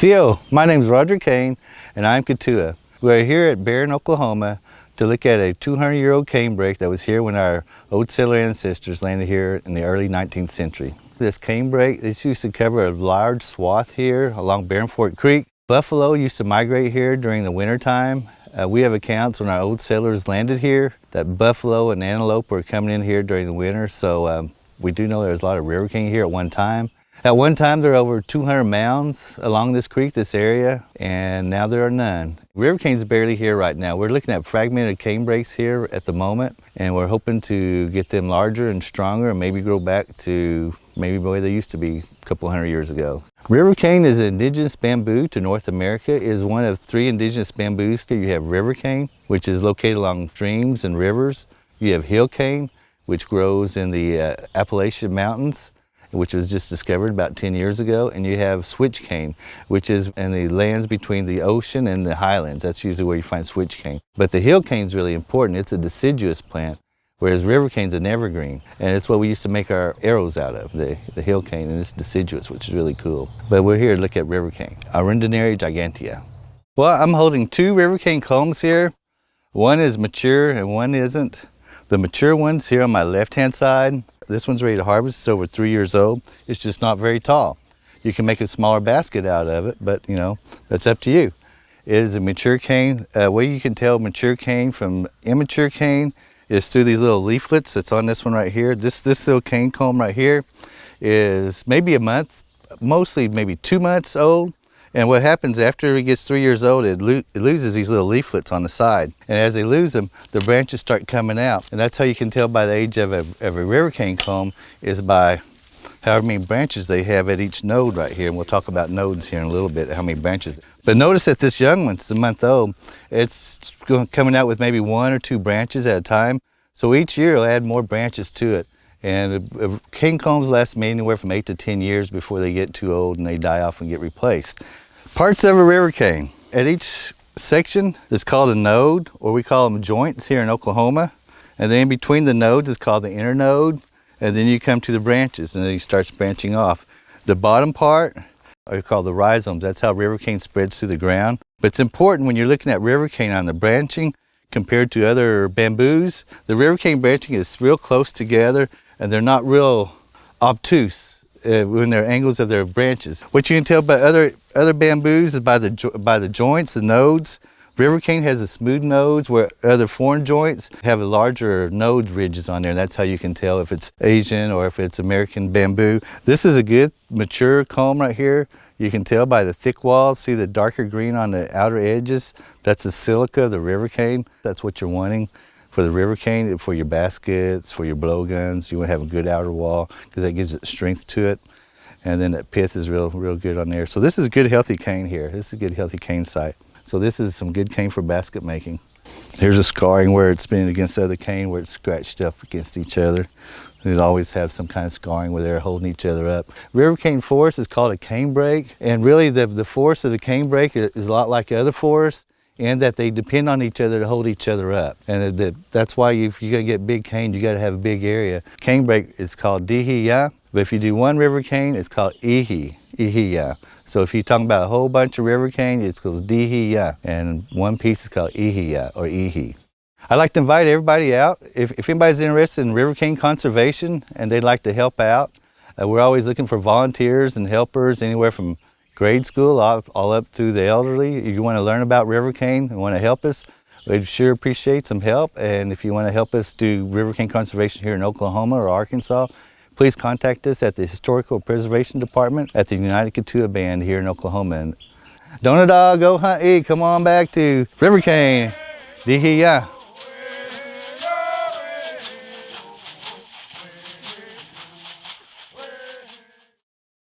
CO, my name is Roger Cane and I'm Katua. We're here at Barron, Oklahoma to look at a 200-year-old cane brake that was here when our old settler ancestors landed here in the early 19th century. This cane brake, this used to cover a large swath here along Barron Fork Creek. Buffalo used to migrate here during the winter time. We have accounts when our old settlers landed here that buffalo and antelope were coming in here during the winter, so we do know there was a lot of river cane here at one time. At one time, there were over 200 mounds along this creek, this area, and now there are none. River cane's barely here right now. We're looking at fragmented cane brakes here at the moment, and we're hoping to get them larger and stronger and maybe grow back to maybe the way they used to be a couple hundred years ago. River cane is an indigenous bamboo to North America. It is one of 3 indigenous bamboos. You have river cane, which is located along streams and rivers. You have hill cane, which grows in the Appalachian Mountains, which was just discovered about 10 years ago, and you have switch cane, which is in the lands between the ocean and the highlands. That's usually where you find switch cane. But the hill cane is really important. It's a deciduous plant, whereas river cane's an evergreen, and it's what we used to make our arrows out of, the hill cane, and it's deciduous, which is really cool. But we're here to look at river cane, Arundinaria gigantea. Well, I'm holding 2 river cane culms here. One is mature and one isn't. The mature one's here on my left-hand side. This one's ready to harvest. It's over 3 years old. It's just not very tall. You can make a smaller basket out of it, but you know, that's up to you. It is a mature cane. Way you can tell mature cane from immature cane is through these little leaflets that's on this one right here. This little cane culm right here is maybe a month, mostly maybe 2 months old. And what happens after it gets 3 years old, it loses these little leaflets on the side. And as they lose them, the branches start coming out. And that's how you can tell by the age of a river cane culm, is by however many branches they have at each node right here. And we'll talk about nodes here in a little bit, how many branches. But notice that this young one, it's a month old, it's coming out with maybe 1 or 2 branches at a time. So each year it'll add more branches to it. And cane culms last anywhere from 8 to 10 years before they get too old and they die off and get replaced. Parts of a river cane. At each section is called a node, or we call them joints here in Oklahoma. And then in between the nodes is called the internode. And then you come to the branches and then it starts branching off. The bottom part are called the rhizomes. That's how river cane spreads through the ground. But it's important when you're looking at river cane on the branching compared to other bamboos. The river cane branching is real close together and they're not real obtuse when they're angles of their branches. What you can tell by other bamboos is by the joints, the nodes. River cane has a smooth nodes, where other foreign joints have a larger node ridges on there. And that's how you can tell if it's Asian or if it's American bamboo. This is a good mature culm right here. You can tell by the thick walls. See the darker green on the outer edges? That's the silica of the river cane. That's what you're wanting for the river cane, for your baskets, for your blowguns. You want to have a good outer wall because that gives it strength to it. And then that pith is real good on there. So this is a good healthy cane here. This is a good healthy cane site. So this is some good cane for basket making. Here's a scarring where it's been against other cane, where it's scratched up against each other. They always have some kind of scarring where they're holding each other up. River cane forest is called a cane brake. And really the force of the cane brake is a lot like other forests, and that they depend on each other to hold each other up. And that's why if you're gonna get big cane, you gotta have a big area. Cane brake is called dihiya, but if you do one river cane, it's called ihiya. So if you're talking about a whole bunch of river cane, it's called dihiya, and one piece is called ihiya or ihi. I'd like to invite everybody out. If anybody's interested in river cane conservation and they'd like to help out, we're always looking for volunteers and helpers, anywhere from grade school all up to the elderly. If you want to learn about river cane and want to help us, we'd sure appreciate some help. And if you want to help us do river cane conservation here in Oklahoma or Arkansas, please contact us at the Historical Preservation Department at the United Katua Band here in Oklahoma. And Donadog, go hunt, come on back to river cane. Dihiya.